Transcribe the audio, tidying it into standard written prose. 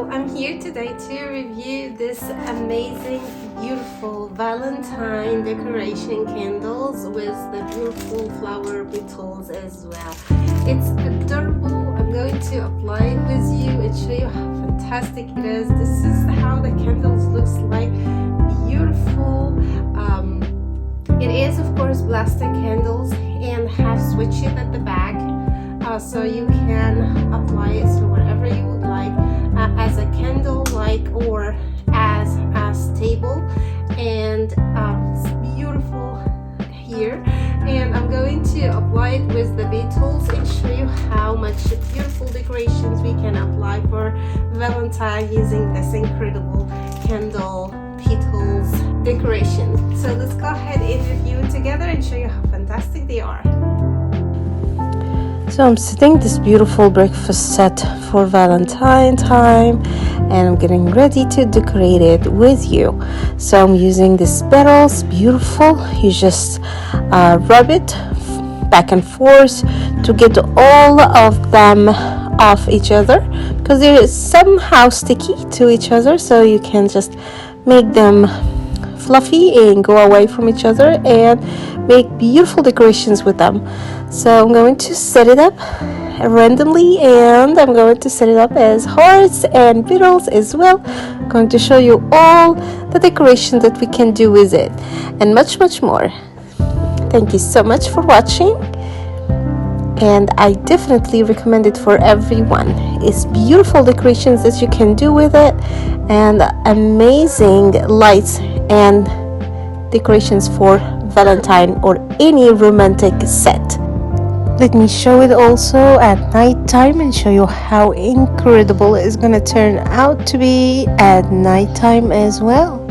Hello, I'm here today to review this amazing, beautiful Valentine decoration candles with the beautiful flower petals as well. It's adorable. I'm going to apply it with you and show you how fantastic it is. This is how the candles looks like. Beautiful. It is of course plastic candles and have switches at the back. So you can apply it to whatever you would like, as a candle or as a table, and it's beautiful here. And I'm going to apply it with the petals and show you how much beautiful decorations we can apply for Valentine using this incredible candle petals decoration. So let's go ahead and review it together and show you how fantastic they are. So I'm setting this beautiful breakfast set for Valentine time, and I'm getting ready to decorate it with you. So I'm using these petals, beautiful. You just rub it back and forth to get all of them off each other, because they are somehow sticky to each other, so you can just make them fluffy and go away from each other and make beautiful decorations with them. So I'm going to set it up randomly, and I'm going to set it up as hearts and petals as well. I'm going to show you all the decoration that we can do with it and much more. Thank you so much for watching, and I definitely recommend it for everyone. It's beautiful decorations that you can do with it, and amazing lights and decorations for Valentine or any romantic set. Let me show it also at night time and show you how incredible it's gonna turn out to be at night time as well.